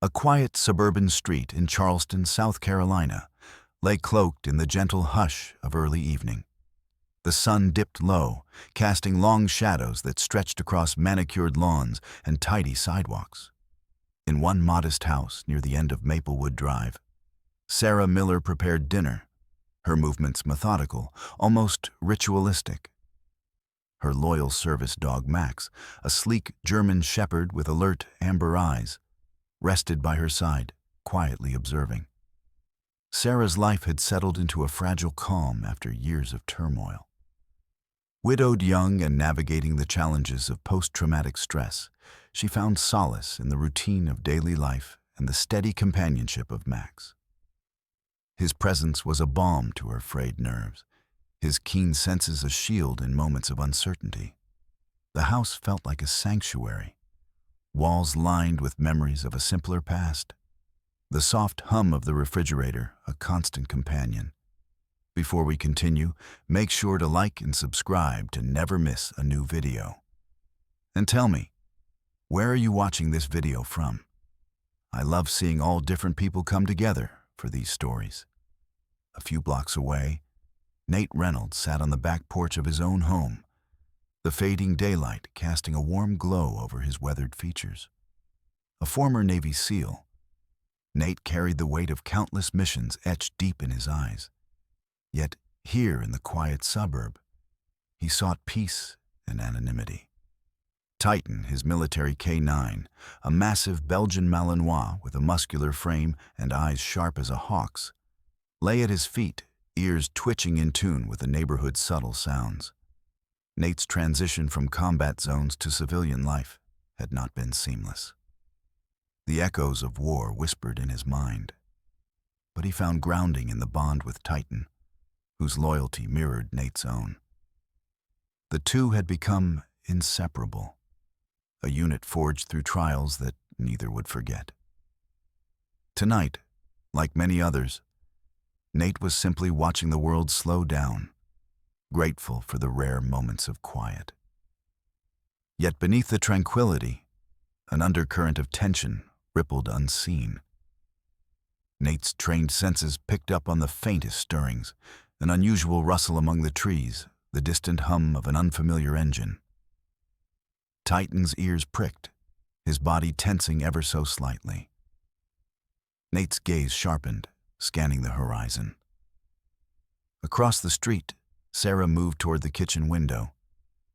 A quiet suburban street in Charleston, South Carolina, lay cloaked in the gentle hush of early evening. The sun dipped low, casting long shadows that stretched across manicured lawns and tidy sidewalks. In one modest house near the end of Maplewood Drive, Sarah Miller prepared dinner, her movements methodical, almost ritualistic. Her loyal service dog Max, a sleek German shepherd with alert amber eyes, rested by her side, quietly observing. Sarah's life had settled into a fragile calm after years of turmoil. Widowed young and navigating the challenges of post-traumatic stress, she found solace in the routine of daily life and the steady companionship of Max. His presence was a balm to her frayed nerves, his keen senses a shield in moments of uncertainty. The house felt like a sanctuary, walls lined with memories of a simpler past. The soft hum of the refrigerator, a constant companion. Before we continue, make sure to like and subscribe to never miss a new video. And tell me, where are you watching this video from? I love seeing all different people come together for these stories. A few blocks away, Nate Reynolds sat on the back porch of his own home, the fading daylight casting a warm glow over his weathered features. A former Navy SEAL, Nate carried the weight of countless missions etched deep in his eyes. Yet here in the quiet suburb, he sought peace and anonymity. Titan, his military K9, a massive Belgian Malinois with a muscular frame and eyes sharp as a hawk's, lay at his feet, ears twitching in tune with the neighborhood's subtle sounds. Nate's transition from combat zones to civilian life had not been seamless. The echoes of war whispered in his mind, but he found grounding in the bond with Titan, whose loyalty mirrored Nate's own. The two had become inseparable, a unit forged through trials that neither would forget. Tonight, like many others, Nate was simply watching the world slow down, grateful for the rare moments of quiet. Yet beneath the tranquility, an undercurrent of tension rippled unseen. Nate's trained senses picked up on the faintest stirrings, an unusual rustle among the trees, the distant hum of an unfamiliar engine. Titan's ears pricked, his body tensing ever so slightly. Nate's gaze sharpened, scanning the horizon. Across the street, Sarah moved toward the kitchen window,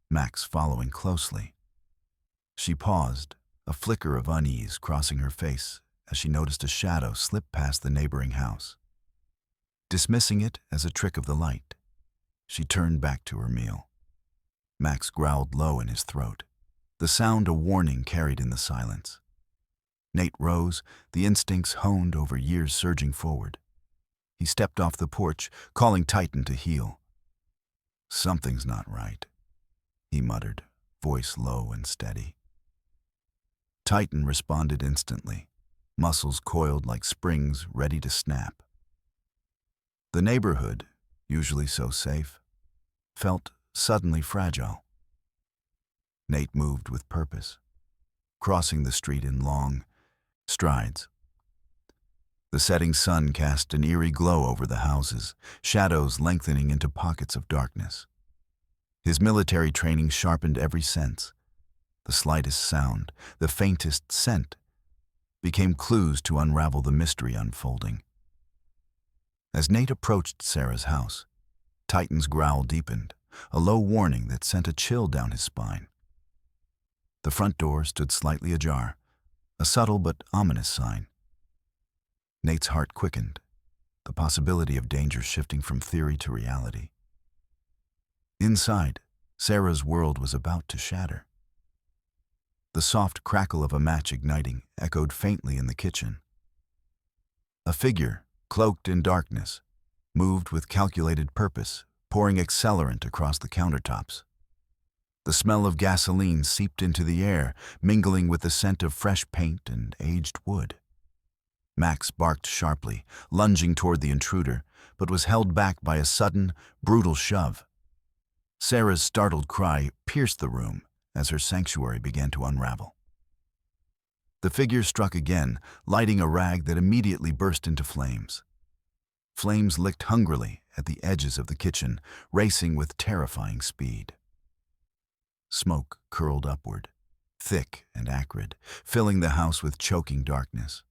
Max following closely. She paused, a flicker of unease crossing her face as she noticed a shadow slip past the neighboring house. Dismissing it as a trick of the light, she turned back to her meal. Max growled low in his throat, the sound a warning carried in the silence. Nate rose, the instincts honed over years surging forward. He stepped off the porch, calling Titan to heel. "Something's not right," he muttered, voice low and steady. Titan responded instantly, muscles coiled like springs ready to snap. The neighborhood, usually so safe, felt suddenly fragile. Nate moved with purpose, crossing the street in long strides. The setting sun cast an eerie glow over the houses, shadows lengthening into pockets of darkness. His military training sharpened every sense. The slightest sound, the faintest scent, became clues to unravel the mystery unfolding. As Nate approached Sarah's house, Titan's growl deepened, a low warning that sent a chill down his spine. The front door stood slightly ajar, a subtle but ominous sign. Nate's heart quickened, the possibility of danger shifting from theory to reality. Inside, Sarah's world was about to shatter. The soft crackle of a match igniting echoed faintly in the kitchen. A figure, cloaked in darkness, moved with calculated purpose, pouring accelerant across the countertops. The smell of gasoline seeped into the air, mingling with the scent of fresh paint and aged wood. Max barked sharply, lunging toward the intruder, but was held back by a sudden, brutal shove. Sarah's startled cry pierced the room as her sanctuary began to unravel. The figure struck again, lighting a rag that immediately burst into flames. Flames licked hungrily at the edges of the kitchen, racing with terrifying speed. Smoke curled upward, thick and acrid, filling the house with choking darkness.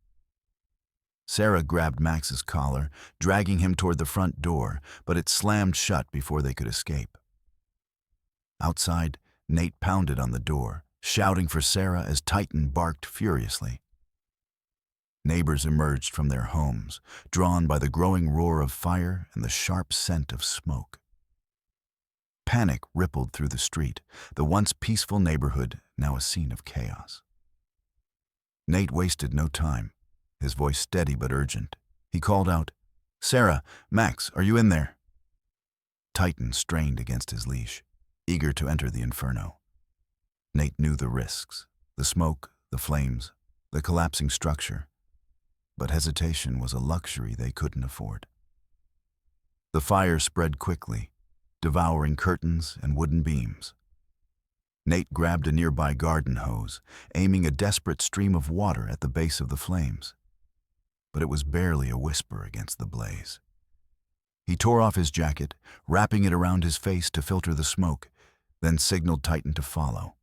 Sarah grabbed Max's collar, dragging him toward the front door, but it slammed shut before they could escape. Outside, Nate pounded on the door, shouting for Sarah as Titan barked furiously. Neighbors emerged from their homes, drawn by the growing roar of fire and the sharp scent of smoke. Panic rippled through the street, the once peaceful neighborhood now a scene of chaos. Nate wasted no time, his voice steady but urgent. He called out, "Sarah, Max, are you in there?" Titan strained against his leash, eager to enter the inferno. Nate knew the risks, the smoke, the flames, the collapsing structure. But hesitation was a luxury they couldn't afford. The fire spread quickly, devouring curtains and wooden beams. Nate grabbed a nearby garden hose, aiming a desperate stream of water at the base of the flames. But it was barely a whisper against the blaze. He tore off his jacket, wrapping it around his face to filter the smoke, then signaled Titan to follow.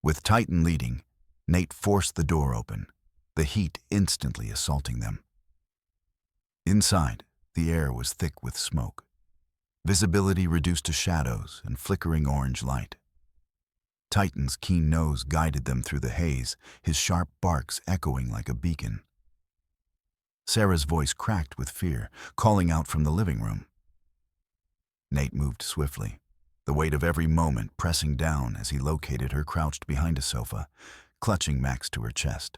With Titan leading, Nate forced the door open, the heat instantly assaulting them. Inside, the air was thick with smoke. Visibility reduced to shadows and flickering orange light. Titan's keen nose guided them through the haze, his sharp barks echoing like a beacon. Sarah's voice cracked with fear, calling out from the living room. Nate moved swiftly, the weight of every moment pressing down as he located her crouched behind a sofa, clutching Max to her chest.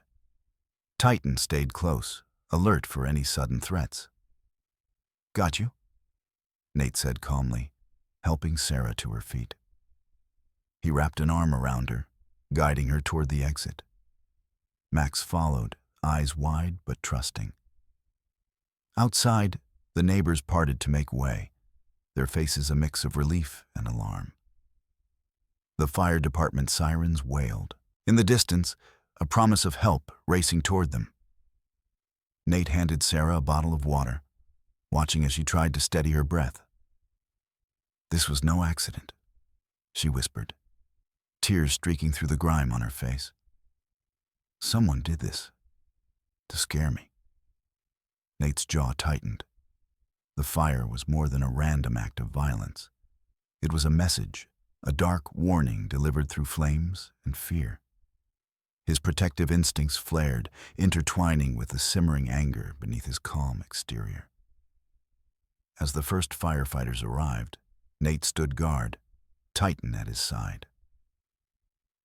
Titan stayed close, alert for any sudden threats. "Got you?" Nate said calmly, helping Sarah to her feet. He wrapped an arm around her, guiding her toward the exit. Max followed, eyes wide but trusting. Outside, the neighbors parted to make way, their faces a mix of relief and alarm. The fire department sirens wailed. In the distance, a promise of help racing toward them. Nate handed Sarah a bottle of water, watching as she tried to steady her breath. "This was no accident," she whispered, tears streaking through the grime on her face. "Someone did this to scare me." Nate's jaw tightened. The fire was more than a random act of violence. It was a message, a dark warning delivered through flames and fear. His protective instincts flared, intertwining with the simmering anger beneath his calm exterior. As the first firefighters arrived, Nate stood guard, Titan at his side.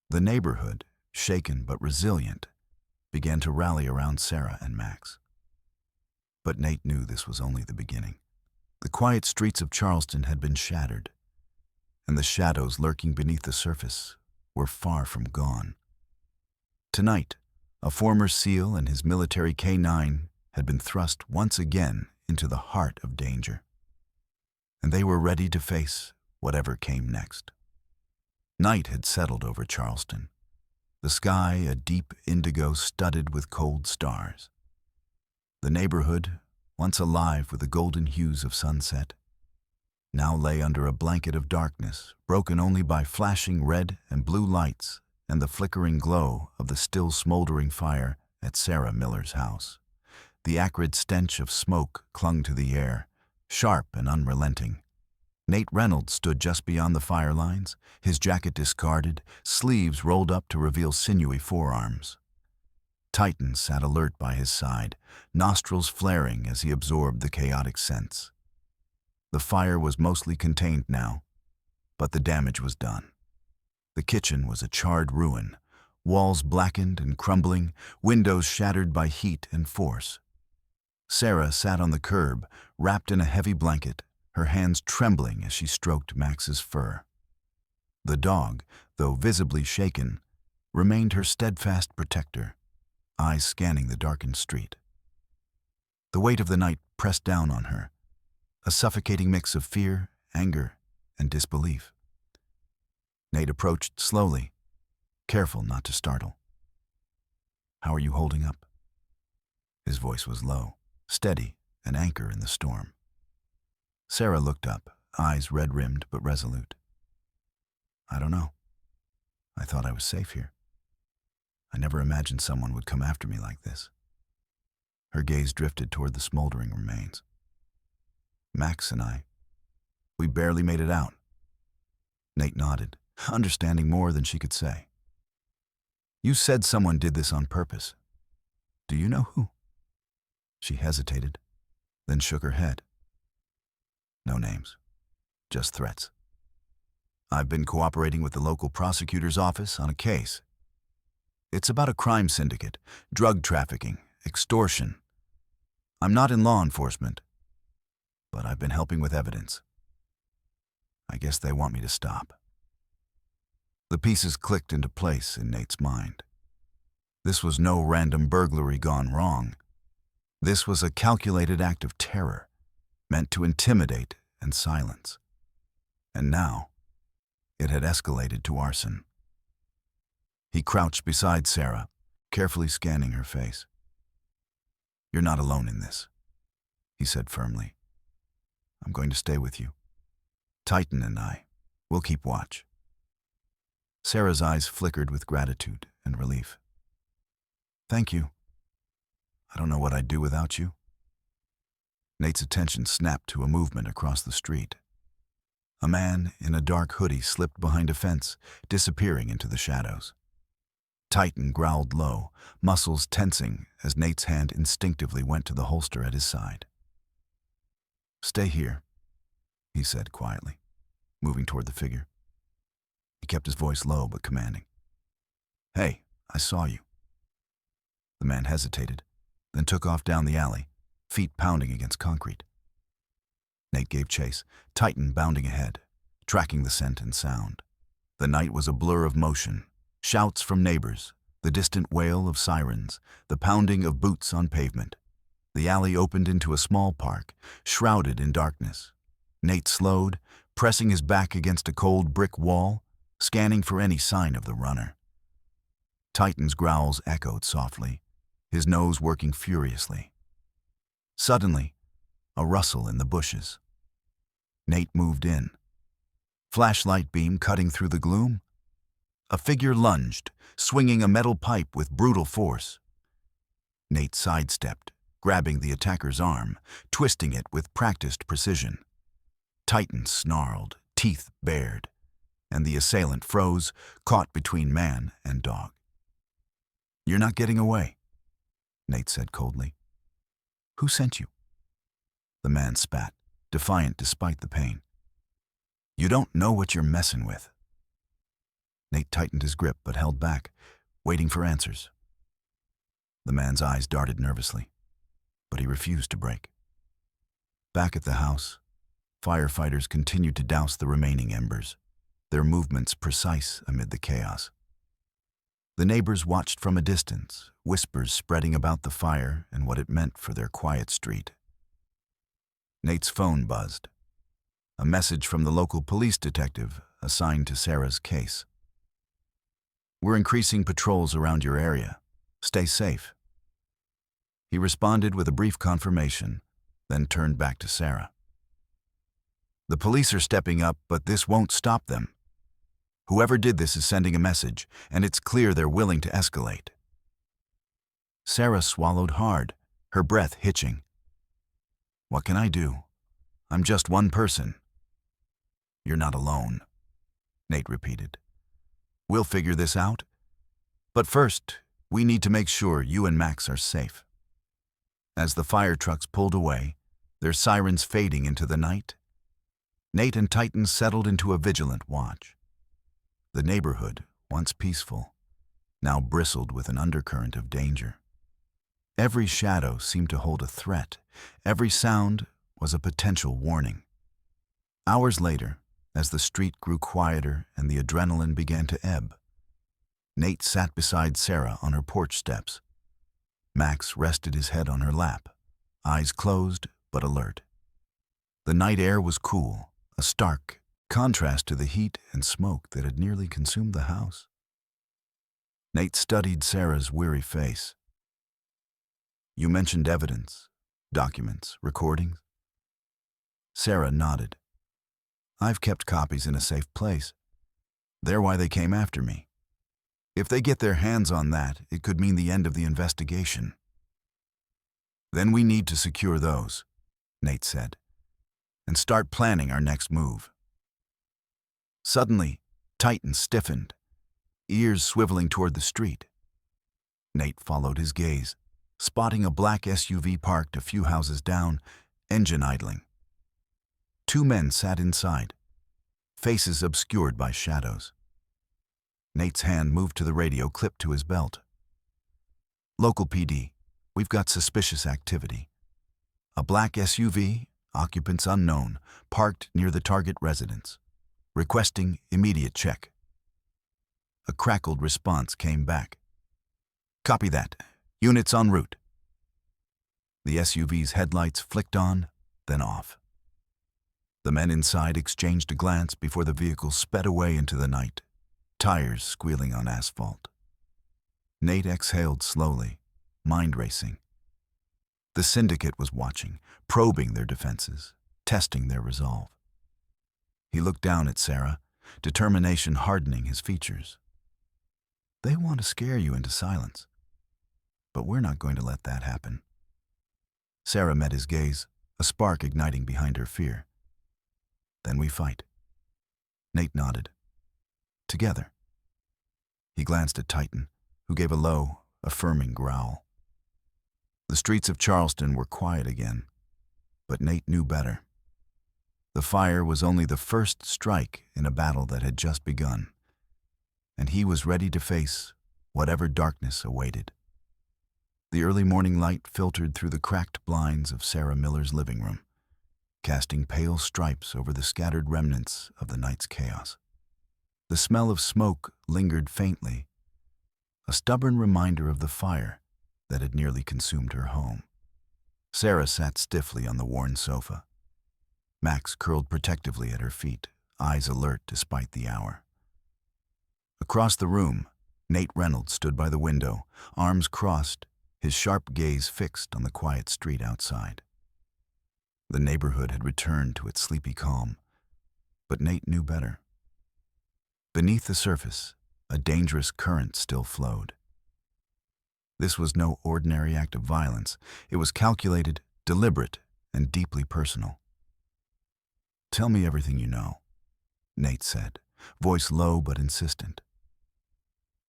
The neighborhood, shaken but resilient, began to rally around Sarah and Max. But Nate knew this was only the beginning. The quiet streets of Charleston had been shattered, and the shadows lurking beneath the surface were far from gone. Tonight, a former SEAL and his military K-9 had been thrust once again into the heart of danger, and they were ready to face whatever came next. Night had settled over Charleston, the sky a deep indigo studded with cold stars. The neighborhood, once alive with the golden hues of sunset, now lay under a blanket of darkness, broken only by flashing red and blue lights and the flickering glow of the still smoldering fire at Sarah Miller's house. The acrid stench of smoke clung to the air, sharp and unrelenting. Nate Reynolds stood just beyond the fire lines, his jacket discarded, sleeves rolled up to reveal sinewy forearms. Titan sat alert by his side, nostrils flaring as he absorbed the chaotic scents. The fire was mostly contained now, but the damage was done. The kitchen was a charred ruin, walls blackened and crumbling, windows shattered by heat and force. Sarah sat on the curb, wrapped in a heavy blanket, her hands trembling as she stroked Max's fur. The dog, though visibly shaken, remained her steadfast protector, eyes scanning the darkened street. The weight of the night pressed down on her, a suffocating mix of fear, anger, and disbelief. Nate approached slowly, careful not to startle. How are you holding up? His voice was low, steady, an anchor in the storm. Sarah looked up, eyes red-rimmed but resolute. I don't know. I thought I was safe here. I never imagined someone would come after me like this. Her gaze drifted toward the smoldering remains. Max and I, we barely made it out. Nate nodded, understanding more than she could say. You said someone did this on purpose. Do you know who? She hesitated, then shook her head. No names, just threats. I've been cooperating with the local prosecutor's office on a case. It's about a crime syndicate, drug trafficking, extortion. I'm not in law enforcement, but I've been helping with evidence. I guess they want me to stop. The pieces clicked into place in Nate's mind. This was no random burglary gone wrong. This was a calculated act of terror, meant to intimidate and silence. And now, it had escalated to arson. He crouched beside Sarah, carefully scanning her face. You're not alone in this, he said firmly. I'm going to stay with you. Titan and I, we'll keep watch. Sarah's eyes flickered with gratitude and relief. Thank you. I don't know what I'd do without you. Nate's attention snapped to a movement across the street. A man in a dark hoodie slipped behind a fence, disappearing into the shadows. Titan growled low, muscles tensing as Nate's hand instinctively went to the holster at his side. Stay here, he said quietly, moving toward the figure. He kept his voice low but commanding. Hey, I saw you. The man hesitated, then took off down the alley, feet pounding against concrete. Nate gave chase, Titan bounding ahead, tracking the scent and sound. The night was a blur of motion, shouts from neighbors, the distant wail of sirens, the pounding of boots on pavement. The alley opened into a small park, shrouded in darkness. Nate slowed, pressing his back against a cold brick wall, scanning for any sign of the runner. Titan's growls echoed softly, his nose working furiously. Suddenly, a rustle in the bushes. Nate moved in. Flashlight beam cutting through the gloom. A figure lunged, swinging a metal pipe with brutal force. Nate sidestepped, grabbing the attacker's arm, twisting it with practiced precision. Titan snarled, teeth bared, and the assailant froze, caught between man and dog. You're not getting away, Nate said coldly. Who sent you? The man spat, defiant despite the pain. You don't know what you're messing with. Nate tightened his grip but held back, waiting for answers. The man's eyes darted nervously, but he refused to break. Back at the house, firefighters continued to douse the remaining embers, their movements precise amid the chaos. The neighbors watched from a distance, whispers spreading about the fire and what it meant for their quiet street. Nate's phone buzzed. A message from the local police detective assigned to Sarah's case. We're increasing patrols around your area. Stay safe. He responded with a brief confirmation, then turned back to Sarah. The police are stepping up, but this won't stop them. Whoever did this is sending a message, and it's clear they're willing to escalate. Sarah swallowed hard, her breath hitching. What can I do? I'm just one person. You're not alone, Nate repeated. We'll figure this out. But first, we need to make sure you and Max are safe. As the fire trucks pulled away, their sirens fading into the night, Nate and Titan settled into a vigilant watch. The neighborhood, once peaceful, now bristled with an undercurrent of danger. Every shadow seemed to hold a threat. Every sound was a potential warning. Hours later, as the street grew quieter and the adrenaline began to ebb, Nate sat beside Sarah on her porch steps. Max rested his head on her lap, eyes closed but alert. The night air was cool, a stark contrast to the heat and smoke that had nearly consumed the house. Nate studied Sarah's weary face. You mentioned evidence, documents, recordings? Sarah nodded. I've kept copies in a safe place. They're why they came after me. If they get their hands on that, it could mean the end of the investigation. Then we need to secure those, Nate said, and start planning our next move. Suddenly, Titan stiffened, ears swiveling toward the street. Nate followed his gaze, spotting a black SUV parked a few houses down, engine idling. Two men sat inside, faces obscured by shadows. Nate's hand moved to the radio clipped to his belt. Local PD, we've got suspicious activity. A black SUV, occupants unknown, parked near the target residence, requesting immediate check. A crackled response came back. Copy that. Units en route. The SUV's headlights flicked on, then off. The men inside exchanged a glance before the vehicle sped away into the night, tires squealing on asphalt. Nate exhaled slowly, mind racing. The syndicate was watching, probing their defenses, testing their resolve. He looked down at Sarah, determination hardening his features. They want to scare you into silence, but we're not going to let that happen. Sarah met his gaze, a spark igniting behind her fear. Then we fight. Nate nodded. Together. He glanced at Titan, who gave a low, affirming growl. The streets of Charleston were quiet again, but Nate knew better. The fire was only the first strike in a battle that had just begun, and he was ready to face whatever darkness awaited. The early morning light filtered through the cracked blinds of Sarah Miller's living room, casting pale stripes over the scattered remnants of the night's chaos. The smell of smoke lingered faintly, a stubborn reminder of the fire that had nearly consumed her home. Sarah sat stiffly on the worn sofa. Max curled protectively at her feet, eyes alert despite the hour. Across the room, Nate Reynolds stood by the window, arms crossed, his sharp gaze fixed on the quiet street outside. The neighborhood had returned to its sleepy calm, but Nate knew better. Beneath the surface, a dangerous current still flowed. This was no ordinary act of violence. It was calculated, deliberate, and deeply personal. Tell me everything you know, Nate said, voice low but insistent.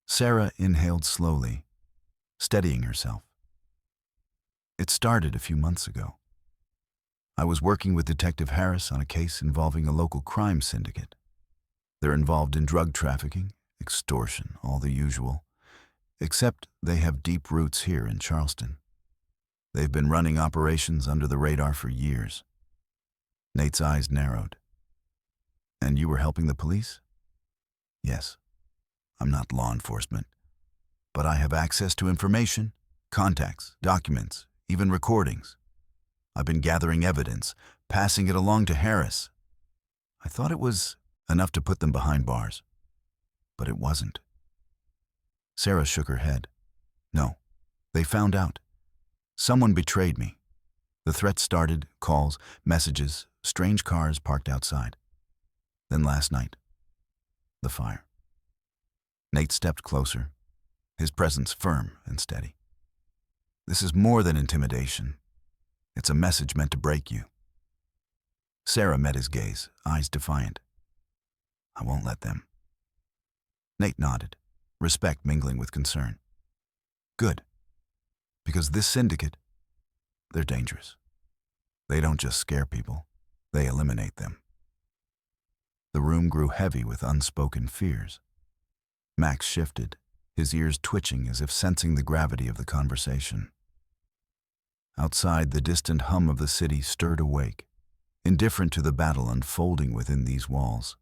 Sarah inhaled slowly, steadying herself. It started a few months ago. I was working with Detective Harris on a case involving a local crime syndicate. They're involved in drug trafficking, extortion, all the usual, except they have deep roots here in Charleston. They've been running operations under the radar for years. Nate's eyes narrowed. And you were helping the police? Yes. I'm not law enforcement, but I have access to information, contacts, documents, even recordings. I've been gathering evidence, passing it along to Harris. I thought it was enough to put them behind bars, but it wasn't. Sarah shook her head. No, they found out. Someone betrayed me. The threats started, calls, messages, strange cars parked outside. Then last night, the fire. Nate stepped closer, his presence firm and steady. This is more than intimidation. It's a message meant to break you. Sarah met his gaze, eyes defiant. I won't let them. Nate nodded, respect mingling with concern. Good. Because this syndicate, they're dangerous. They don't just scare people, they eliminate them. The room grew heavy with unspoken fears. Max shifted, his ears twitching as if sensing the gravity of the conversation. Outside, the distant hum of the city stirred awake, indifferent to the battle unfolding within these walls.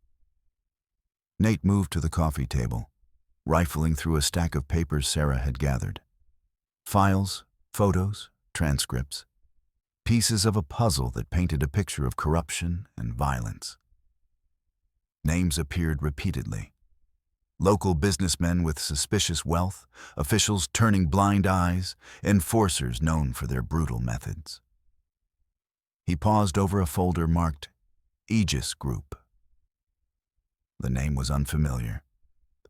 Nate moved to the coffee table, rifling through a stack of papers Sarah had gathered. Files, photos, transcripts, pieces of a puzzle that painted a picture of corruption and violence. Names appeared repeatedly. Local businessmen with suspicious wealth, officials turning blind eyes, enforcers known for their brutal methods. He paused over a folder marked Aegis Group. The name was unfamiliar,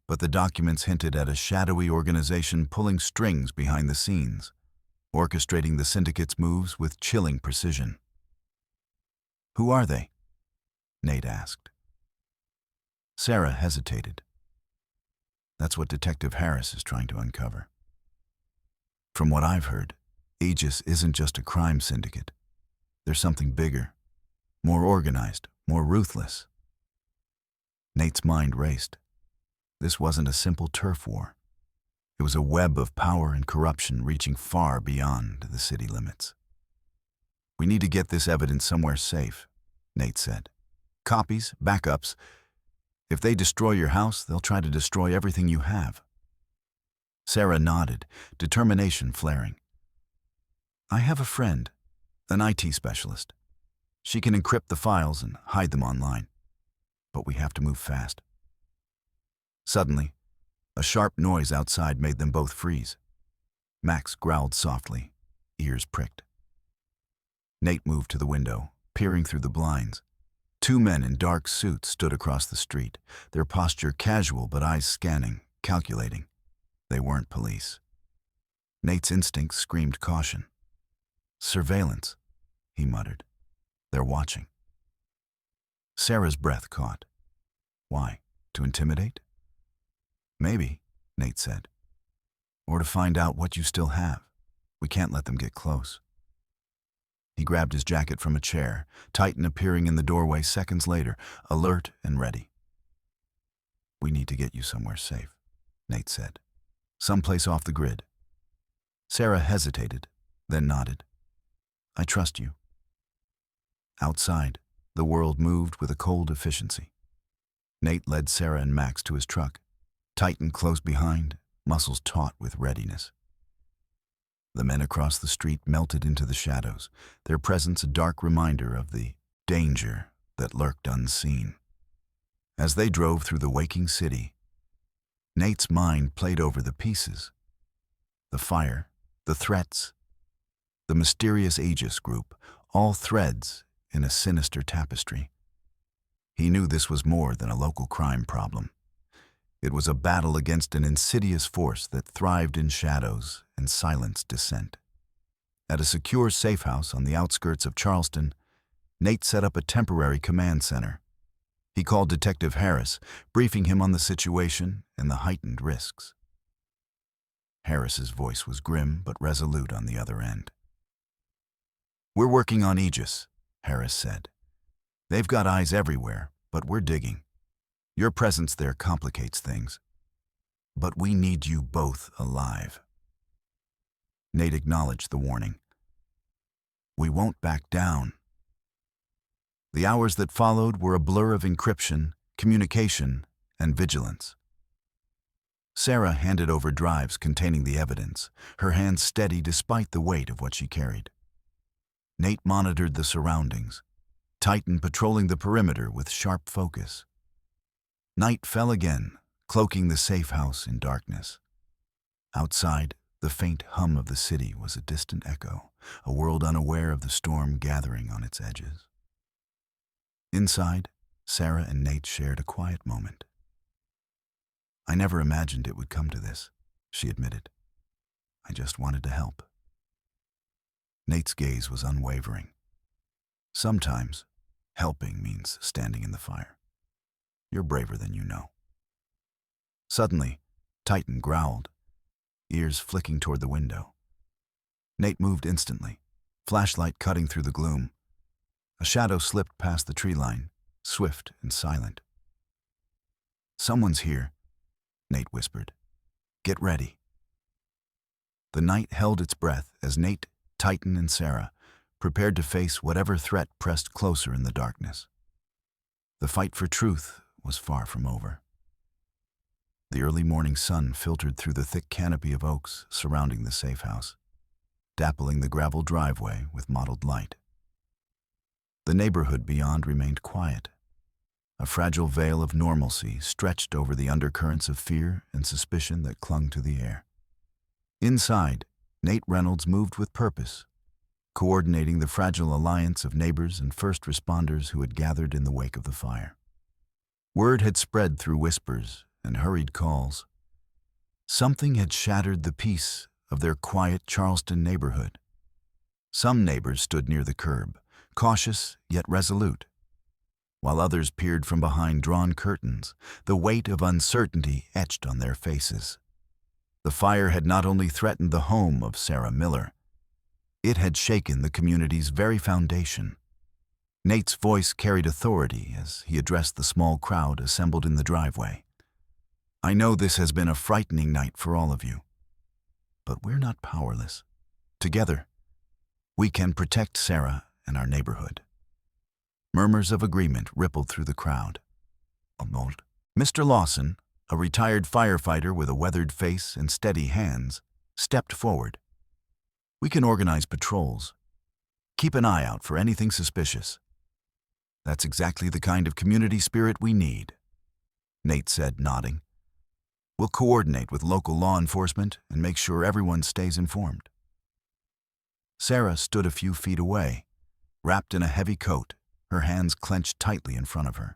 but the documents hinted at a shadowy organization pulling strings behind the scenes, orchestrating the syndicate's moves with chilling precision. "Who are they?" Nate asked. Sarah hesitated. "That's what Detective Harris is trying to uncover. From what I've heard, Aegis isn't just a crime syndicate. There's something bigger, more organized, more ruthless." Nate's mind raced. This wasn't a simple turf war. It was a web of power and corruption reaching far beyond the city limits. "We need to get this evidence somewhere safe," Nate said. "Copies, backups. If they destroy your house, they'll try to destroy everything you have." Sarah nodded, determination flaring. "I have a friend, an IT specialist. She can encrypt the files and hide them online. But we have to move fast." Suddenly, a sharp noise outside made them both freeze. Max growled softly, ears pricked. Nate moved to the window, peering through the blinds. Two men in dark suits stood across the street, their posture casual but eyes scanning, calculating. They weren't police. Nate's instincts screamed caution. "Surveillance," he muttered. "They're watching." Sarah's breath caught. "Why? To intimidate?" "Maybe," Nate said. "Or to find out what you still have. We can't let them get close." He grabbed his jacket from a chair, Titan appearing in the doorway seconds later, alert and ready. "We need to get you somewhere safe," Nate said. "Someplace off the grid." Sarah hesitated, then nodded. "I trust you." Outside, the world moved with a cold efficiency. Nate led Sarah and Max to his truck. Titan close behind, muscles taut with readiness. The men across the street melted into the shadows, their presence a dark reminder of the danger that lurked unseen. As they drove through the waking city, Nate's mind played over the pieces. The fire, the threats, the mysterious Aegis group, all threads in a sinister tapestry. He knew this was more than a local crime problem. It was a battle against an insidious force that thrived in shadows and silenced dissent. At a secure safe house on the outskirts of Charleston, Nate set up a temporary command center. He called Detective Harris, briefing him on the situation and the heightened risks. Harris's voice was grim but resolute on the other end. "We're working on Aegis," Harris said. "They've got eyes everywhere, but we're digging. Your presence there complicates things. But we need you both alive." Nate acknowledged the warning. "We won't back down." The hours that followed were a blur of encryption, communication, and vigilance. Sarah handed over drives containing the evidence, her hands steady despite the weight of what she carried. Nate monitored the surroundings, Titan patrolling the perimeter with sharp focus. Night fell again, cloaking the safe house in darkness. Outside, the faint hum of the city was a distant echo, a world unaware of the storm gathering on its edges. Inside, Sarah and Nate shared a quiet moment. "I never imagined it would come to this," she admitted. "I just wanted to help." Nate's gaze was unwavering. "Sometimes, helping means standing in the fire. You're braver than you know." Suddenly, Titan growled, ears flicking toward the window. Nate moved instantly, flashlight cutting through the gloom. A shadow slipped past the tree line, swift and silent. "Someone's here," Nate whispered. "Get ready." The night held its breath as Nate, Titan, and Sarah prepared to face whatever threat pressed closer in the darkness. The fight for truth was far from over. The early morning sun filtered through the thick canopy of oaks surrounding the safe house, dappling the gravel driveway with mottled light. The neighborhood beyond remained quiet. A fragile veil of normalcy stretched over the undercurrents of fear and suspicion that clung to the air. Inside, Nate Reynolds moved with purpose, coordinating the fragile alliance of neighbors and first responders who had gathered in the wake of the fire. Word had spread through whispers and hurried calls. Something had shattered the peace of their quiet Charleston neighborhood. Some neighbors stood near the curb, cautious yet resolute, while others peered from behind drawn curtains, the weight of uncertainty etched on their faces. The fire had not only threatened the home of Sarah Miller, it had shaken the community's very foundation. Nate's voice carried authority as he addressed the small crowd assembled in the driveway. "I know this has been a frightening night for all of you, but we're not powerless. Together, we can protect Sarah and our neighborhood." Murmurs of agreement rippled through the crowd. Mr. Lawson, a retired firefighter with a weathered face and steady hands, stepped forward. "We can organize patrols. Keep an eye out for anything suspicious." "That's exactly the kind of community spirit we need," Nate said, nodding. "We'll coordinate with local law enforcement and make sure everyone stays informed." Sarah stood a few feet away, wrapped in a heavy coat, her hands clenched tightly in front of her.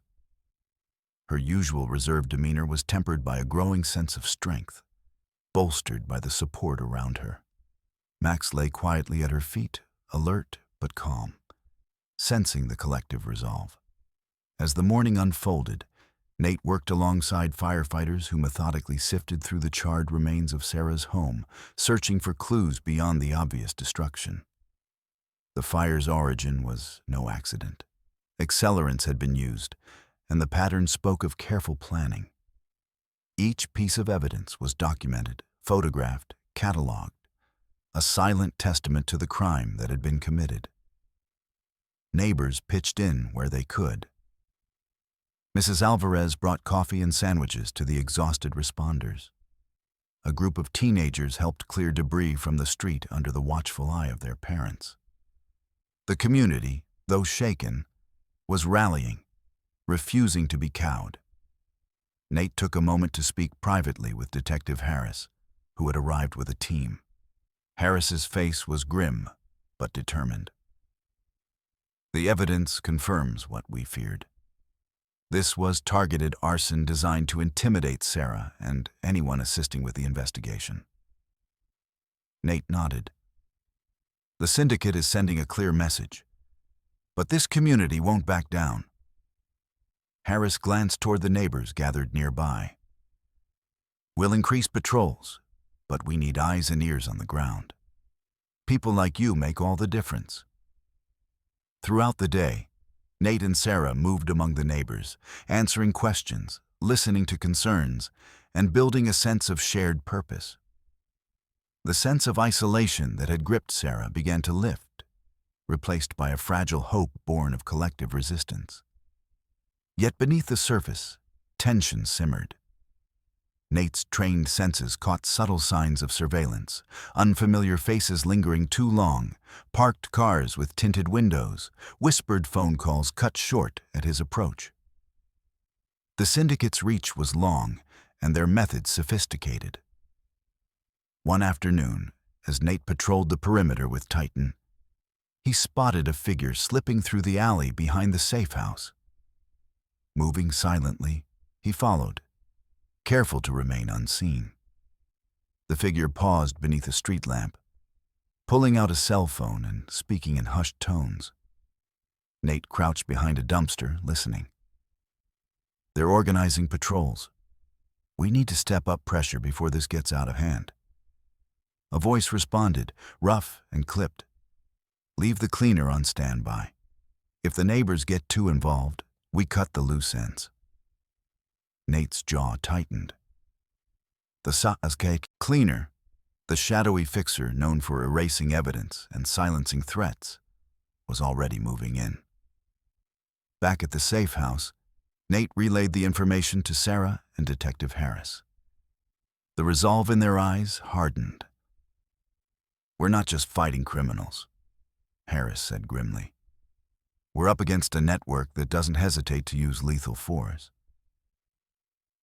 Her usual reserved demeanor was tempered by a growing sense of strength, bolstered by the support around her. Max lay quietly at her feet, alert but calm, sensing the collective resolve. As the morning unfolded, Nate worked alongside firefighters who methodically sifted through the charred remains of Sarah's home, searching for clues beyond the obvious destruction. The fire's origin was no accident. Accelerants had been used, and the pattern spoke of careful planning. Each piece of evidence was documented, photographed, cataloged, a silent testament to the crime that had been committed. Neighbors pitched in where they could. Mrs. Alvarez brought coffee and sandwiches to the exhausted responders. A group of teenagers helped clear debris from the street under the watchful eye of their parents. The community, though shaken, was rallying, refusing to be cowed. Nate took a moment to speak privately with Detective Harris, who had arrived with a team. Harris's face was grim, but determined. "The evidence confirms what we feared. This was targeted arson designed to intimidate Sarah and anyone assisting with the investigation." Nate nodded. "The syndicate is sending a clear message, but this community won't back down." Harris glanced toward the neighbors gathered nearby. "We'll increase patrols, but we need eyes and ears on the ground. People like you make all the difference." Throughout the day, Nate and Sarah moved among the neighbors, answering questions, listening to concerns, and building a sense of shared purpose. The sense of isolation that had gripped Sarah began to lift, replaced by a fragile hope born of collective resistance. Yet beneath the surface, tension simmered. Nate's trained senses caught subtle signs of surveillance, unfamiliar faces lingering too long, parked cars with tinted windows, whispered phone calls cut short at his approach. The syndicate's reach was long, and their methods sophisticated. One afternoon, as Nate patrolled the perimeter with Titan, he spotted a figure slipping through the alley behind the safe house. Moving silently, he followed, careful to remain unseen. The figure paused beneath a street lamp, pulling out a cell phone and speaking in hushed tones. Nate crouched behind a dumpster, listening. "They're organizing patrols. We need to step up pressure before this gets out of hand." A voice responded, rough and clipped. "Leave the cleaner on standby. If the neighbors get too involved, we cut the loose ends." Nate's jaw tightened. The SEALDogStories cleaner, the shadowy fixer known for erasing evidence and silencing threats, was already moving in. Back at the safe house, Nate relayed the information to Sarah and Detective Harris. The resolve in their eyes hardened. "We're not just fighting criminals," Harris said grimly. We're up against a network that doesn't hesitate to use lethal force.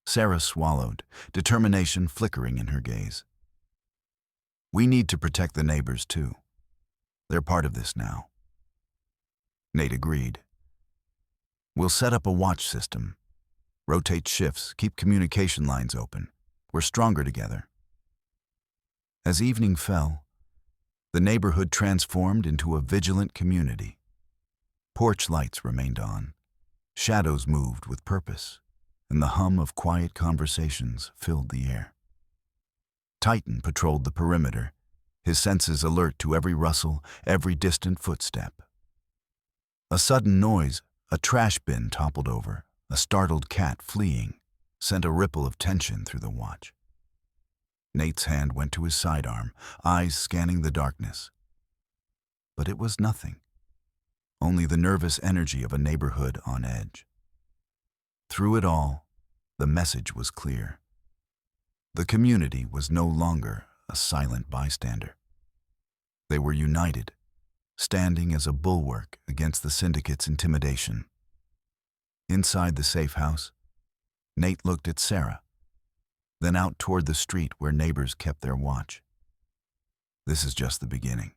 Sarah swallowed, determination flickering in her gaze. We need to protect the neighbors, too. They're part of this now. Nate agreed. We'll set up a watch system. Rotate shifts, keep communication lines open. We're stronger together. As evening fell, the neighborhood transformed into a vigilant community. Porch lights remained on. Shadows moved with purpose, and the hum of quiet conversations filled the air. Titan patrolled the perimeter, his senses alert to every rustle, every distant footstep. A sudden noise, a trash bin toppled over, a startled cat fleeing, sent a ripple of tension through the watch. Nate's hand went to his sidearm, eyes scanning the darkness. But it was nothing. Only the nervous energy of a neighborhood on edge. Through it all, the message was clear. The community was no longer a silent bystander. They were united, standing as a bulwark against the syndicate's intimidation. Inside the safe house, Nate looked at Sarah, then out toward the street where neighbors kept their watch. This is just the beginning,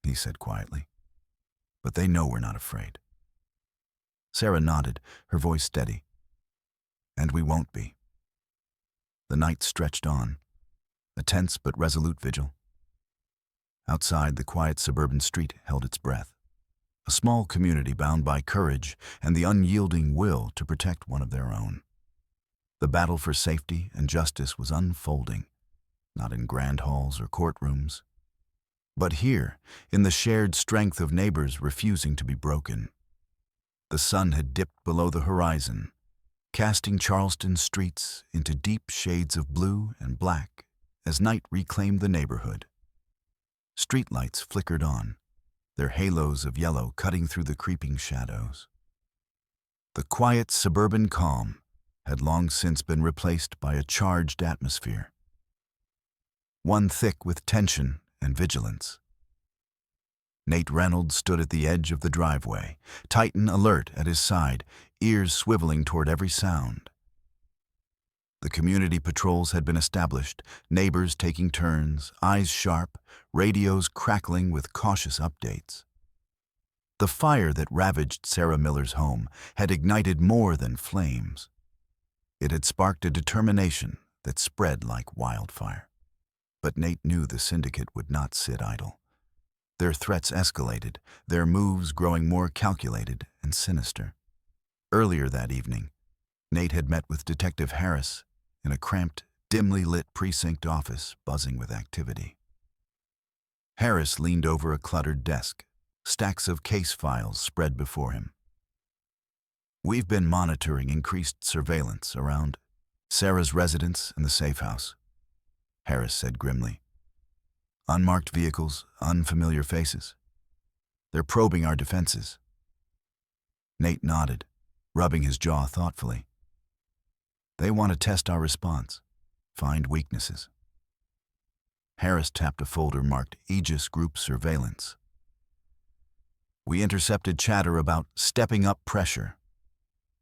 he said quietly. But they know we're not afraid. Sarah nodded, her voice steady. And we won't be. The night stretched on, a tense but resolute vigil. Outside, the quiet suburban street held its breath. A small community bound by courage and the unyielding will to protect one of their own. The battle for safety and justice was unfolding, not in grand halls or courtrooms, but here, in the shared strength of neighbors refusing to be broken. The sun had dipped below the horizon, casting Charleston's streets into deep shades of blue and black as night reclaimed the neighborhood. Streetlights flickered on, their halos of yellow cutting through the creeping shadows. The quiet suburban calm had long since been replaced by a charged atmosphere, one thick with tension and vigilance. Nate Reynolds stood at the edge of the driveway, Titan alert at his side, ears swiveling toward every sound. The community patrols had been established, neighbors taking turns, eyes sharp, radios crackling with cautious updates. The fire that ravaged Sarah Miller's home had ignited more than flames. It had sparked a determination that spread like wildfire. But Nate knew the syndicate would not sit idle. Their threats escalated, their moves growing more calculated and sinister. Earlier that evening, Nate had met with Detective Harris in a cramped, dimly lit precinct office buzzing with activity. Harris leaned over a cluttered desk, stacks of case files spread before him. We've been monitoring increased surveillance around Sarah's residence and the safe house, Harris said grimly. Unmarked vehicles, unfamiliar faces. They're probing our defenses. Nate nodded, rubbing his jaw thoughtfully. They want to test our response, find weaknesses. Harris tapped a folder marked Aegis Group Surveillance. We intercepted chatter about stepping up pressure.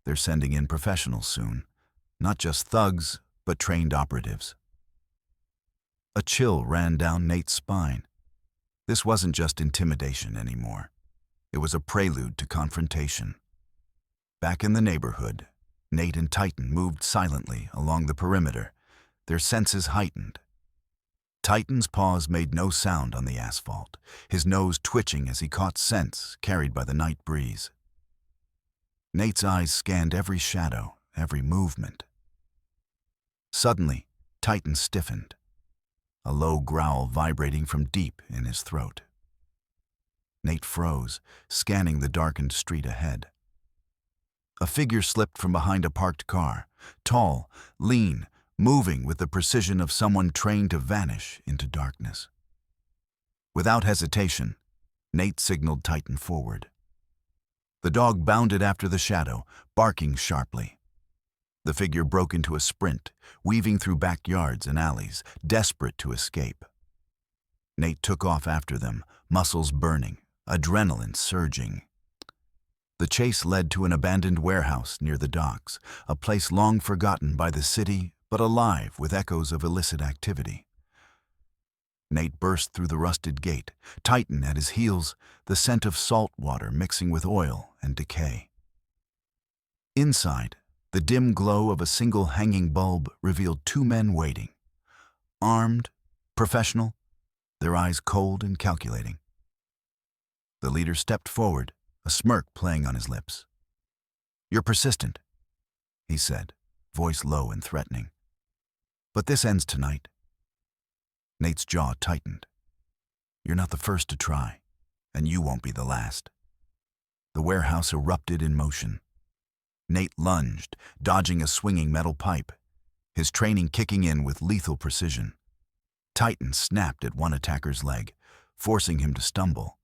They're sending in professionals soon, not just thugs, but trained operatives. A chill ran down Nate's spine. This wasn't just intimidation anymore. It was a prelude to confrontation. Back in the neighborhood, Nate and Titan moved silently along the perimeter, their senses heightened. Titan's paws made no sound on the asphalt, his nose twitching as he caught scents carried by the night breeze. Nate's eyes scanned every shadow, every movement. Suddenly, Titan stiffened, a low growl vibrating from deep in his throat. Nate froze, scanning the darkened street ahead. A figure slipped from behind a parked car, tall, lean, moving with the precision of someone trained to vanish into darkness. Without hesitation, Nate signaled Titan forward. The dog bounded after the shadow, barking sharply. The figure broke into a sprint, weaving through backyards and alleys, desperate to escape. Nate took off after them, muscles burning, adrenaline surging. The chase led to an abandoned warehouse near the docks, a place long forgotten by the city but alive with echoes of illicit activity. Nate burst through the rusted gate, Titan at his heels, the scent of salt water mixing with oil and decay. Inside, the dim glow of a single hanging bulb revealed two men waiting. Armed, professional, their eyes cold and calculating. The leader stepped forward, a smirk playing on his lips. "You're persistent," he said, voice low and threatening. "But this ends tonight." Nate's jaw tightened. "You're not the first to try, and you won't be the last." The warehouse erupted in motion. Nate lunged, dodging a swinging metal pipe, his training kicking in with lethal precision. Titan snapped at one attacker's leg, forcing him to stumble.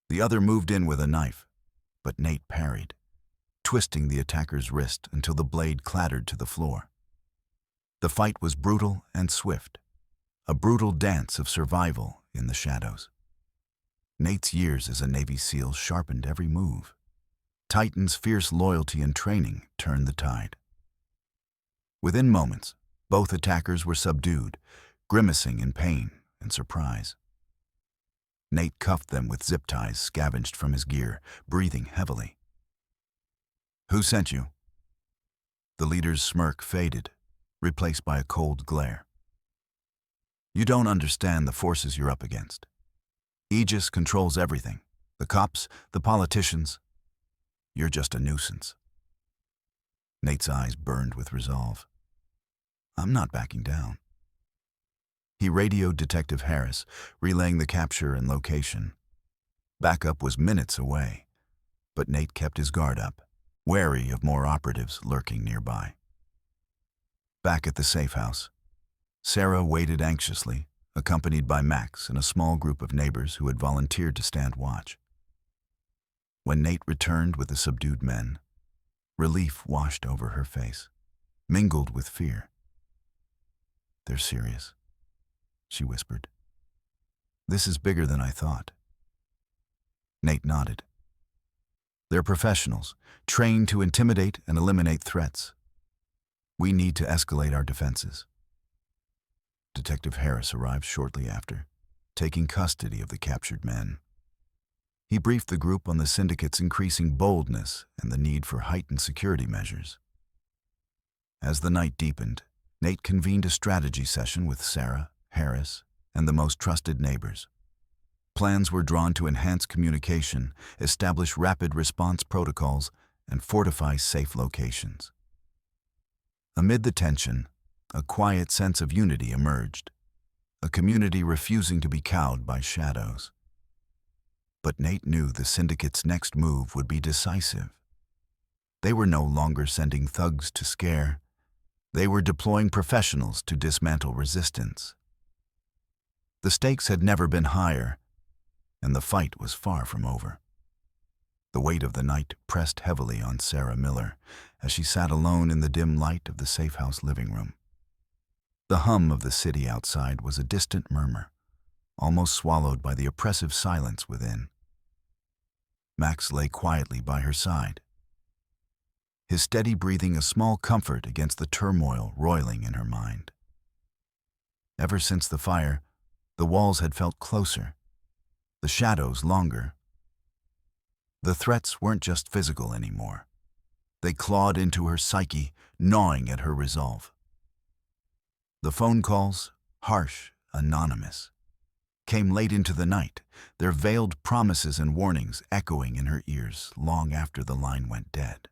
The other moved in with a knife, but Nate parried, twisting the attacker's wrist until the blade clattered to the floor. The fight was brutal and swift, a brutal dance of survival in the shadows. Nate's years as a Navy SEAL sharpened every move. Titan's fierce loyalty and training turned the tide. Within moments, both attackers were subdued, grimacing in pain and surprise. Nate cuffed them with zip ties scavenged from his gear, breathing heavily. "Who sent you?" The leader's smirk faded, replaced by a cold glare. "You don't understand the forces you're up against. Aegis controls everything. The cops, the politicians. You're just a nuisance." Nate's eyes burned with resolve. "I'm not backing down." He radioed Detective Harris, relaying the capture and location. Backup was minutes away, but Nate kept his guard up, wary of more operatives lurking nearby. Back at the safe house, Sarah waited anxiously, accompanied by Max and a small group of neighbors who had volunteered to stand watch. When Nate returned with the subdued men, relief washed over her face, mingled with fear. "They're serious," she whispered. "This is bigger than I thought." Nate nodded. "They're professionals, trained to intimidate and eliminate threats. We need to escalate our defenses." Detective Harris arrived shortly after, taking custody of the captured men. He briefed the group on the syndicate's increasing boldness and the need for heightened security measures. As the night deepened, Nate convened a strategy session with Sarah, Harris, and the most trusted neighbors. Plans were drawn to enhance communication, establish rapid response protocols, and fortify safe locations. Amid the tension, a quiet sense of unity emerged, a community refusing to be cowed by shadows. But Nate knew the syndicate's next move would be decisive. They were no longer sending thugs to scare. They were deploying professionals to dismantle resistance. The stakes had never been higher, and the fight was far from over. The weight of the night pressed heavily on Sarah Miller as she sat alone in the dim light of the safe house living room. The hum of the city outside was a distant murmur, almost swallowed by the oppressive silence within. Max lay quietly by her side, his steady breathing a small comfort against the turmoil roiling in her mind. Ever since the fire, the walls had felt closer, the shadows longer. The threats weren't just physical anymore. They clawed into her psyche, gnawing at her resolve. The phone calls, harsh, anonymous, came late into the night, their veiled promises and warnings echoing in her ears long after the line went dead.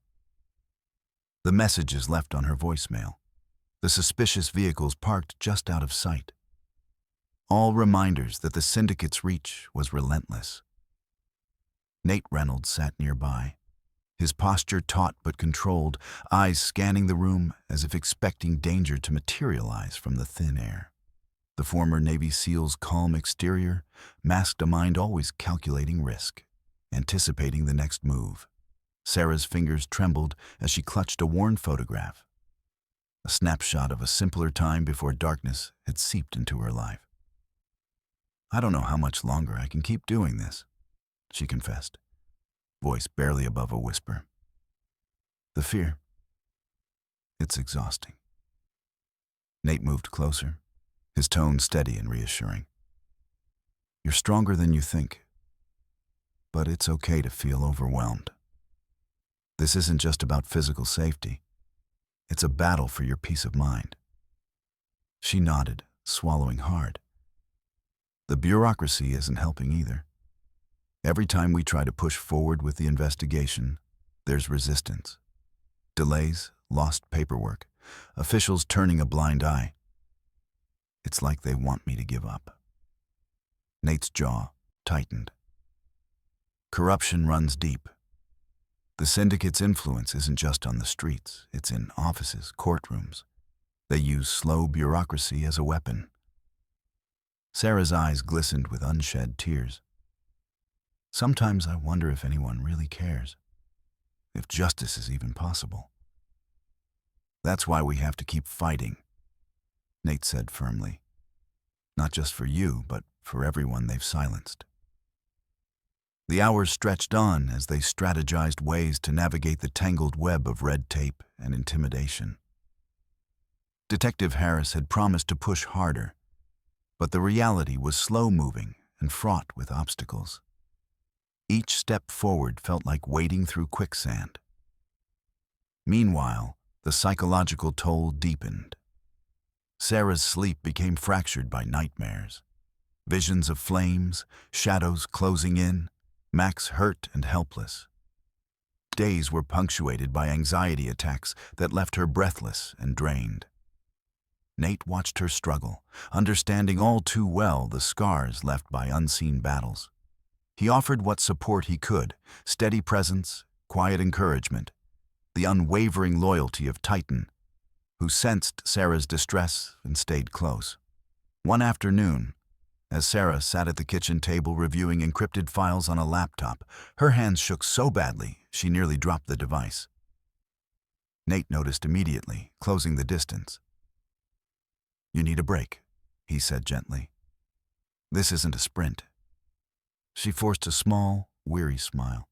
The messages left on her voicemail, the suspicious vehicles parked just out of sight. All reminders that the syndicate's reach was relentless. Nate Reynolds sat nearby, his posture taut but controlled, eyes scanning the room as if expecting danger to materialize from the thin air. The former Navy SEAL's calm exterior masked a mind always calculating risk, anticipating the next move. Sarah's fingers trembled as she clutched a worn photograph, a snapshot of a simpler time before darkness had seeped into her life. "I don't know how much longer I can keep doing this," she confessed. voice barely above a whisper. The fear. It's exhausting. Nate moved closer, his tone steady and reassuring. You're stronger than you think, but it's okay to feel overwhelmed. This isn't just about physical safety. It's a battle for your peace of mind. She nodded, swallowing hard. The bureaucracy isn't helping either. Every time we try to push forward with the investigation, there's resistance. Delays, lost paperwork, officials turning a blind eye. It's like they want me to give up. Nate's jaw tightened. Corruption runs deep. The syndicate's influence isn't just on the streets, it's in offices, courtrooms. They use slow bureaucracy as a weapon. Sarah's eyes glistened with unshed tears. Sometimes I wonder if anyone really cares, if justice is even possible. That's why we have to keep fighting, Nate said firmly. Not just for you, but for everyone they've silenced. The hours stretched on as they strategized ways to navigate the tangled web of red tape and intimidation. Detective Harris had promised to push harder, but the reality was slow-moving and fraught with obstacles. Each step forward felt like wading through quicksand. Meanwhile, the psychological toll deepened. Sarah's sleep became fractured by nightmares. Visions of flames, shadows closing in, Max hurt and helpless. Days were punctuated by anxiety attacks that left her breathless and drained. Nate watched her struggle, understanding all too well the scars left by unseen battles. He offered what support he could, steady presence, quiet encouragement, the unwavering loyalty of Titan, who sensed Sarah's distress and stayed close. One afternoon, as Sarah sat at the kitchen table reviewing encrypted files on a laptop, her hands shook so badly she nearly dropped the device. Nate noticed immediately, closing the distance. "You need a break," he said gently. "This isn't a sprint." She forced a small, weary smile.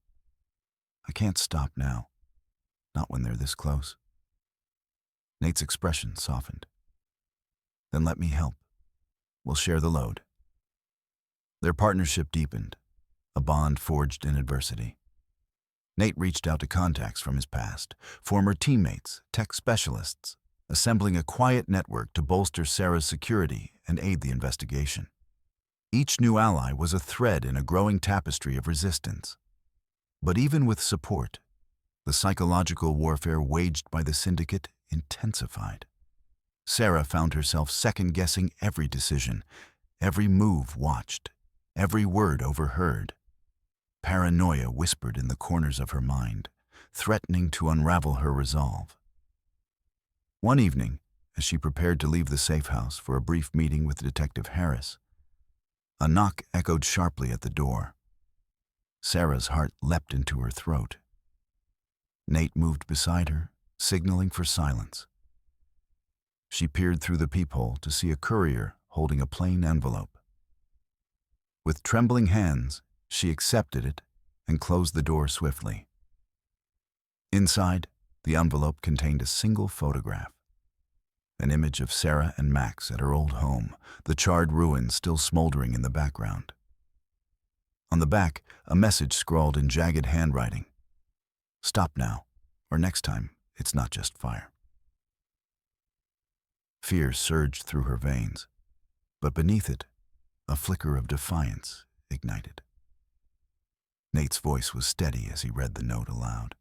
"I can't stop now. Not when they're this close." Nate's expression softened. "Then let me help. We'll share the load." Their partnership deepened, a bond forged in adversity. Nate reached out to contacts from his past, former teammates, tech specialists, assembling a quiet network to bolster Sarah's security and aid the investigation. Each new ally was a thread in a growing tapestry of resistance. But even with support, the psychological warfare waged by the syndicate intensified. Sarah found herself second-guessing every decision, every move watched, every word overheard. Paranoia whispered in the corners of her mind, threatening to unravel her resolve. One evening, as she prepared to leave the safe house for a brief meeting with Detective Harris, a knock echoed sharply at the door. Sarah's heart leapt into her throat. Nate moved beside her, signaling for silence. She peered through the peephole to see a courier holding a plain envelope. With trembling hands, she accepted it and closed the door swiftly. Inside, the envelope contained a single photograph. An image of Sarah and Max at her old home, the charred ruins still smoldering in the background. On the back, a message scrawled in jagged handwriting. "Stop now, or next time, it's not just fire." Fear surged through her veins, but beneath it, a flicker of defiance ignited. Nate's voice was steady as he read the note aloud.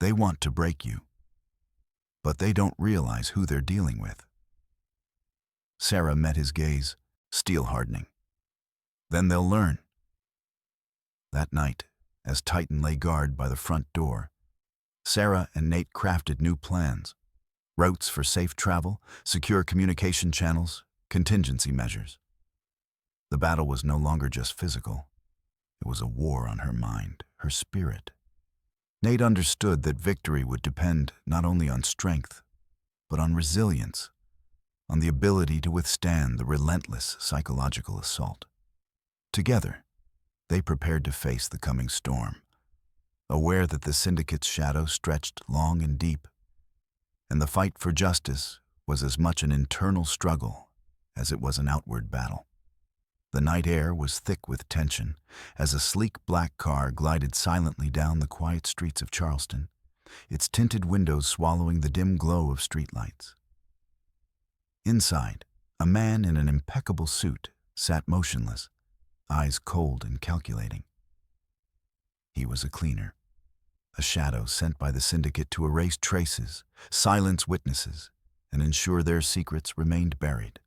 "They want to break you, but they don't realize who they're dealing with." Sarah met his gaze, steel hardening. "Then they'll learn." That night, as Titan lay guard by the front door, Sarah and Nate crafted new plans. Routes for safe travel, secure communication channels, contingency measures. The battle was no longer just physical. It was a war on her mind, her spirit. Nate understood that victory would depend not only on strength, but on resilience, on the ability to withstand the relentless psychological assault. Together, They prepared to face the coming storm, aware that the syndicate's shadow stretched long and deep, and the fight for justice was as much an internal struggle as it was an outward battle. The night air was thick with tension as a sleek black car glided silently down the quiet streets of Charleston, its tinted windows swallowing the dim glow of streetlights. Inside, a man in an impeccable suit sat motionless, eyes cold and calculating. He was a cleaner, a shadow sent by the syndicate to erase traces, silence witnesses, and ensure their secrets remained buried.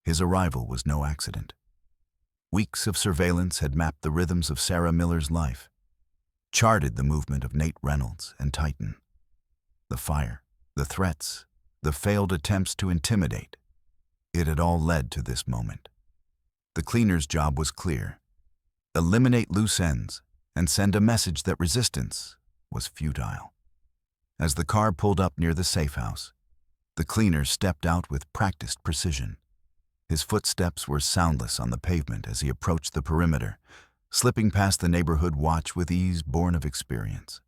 His arrival was no accident. Weeks of surveillance had mapped the rhythms of Sarah Miller's life, charted the movement of Nate Reynolds and Titan. The fire, the threats, the failed attempts to intimidate. It had all led to this moment. The cleaner's job was clear: eliminate loose ends and send a message that resistance was futile. As the car pulled up near the safe house, the cleaner stepped out with practiced precision. His footsteps were soundless on the pavement as he approached the perimeter, slipping past the neighborhood watch with ease born of experience.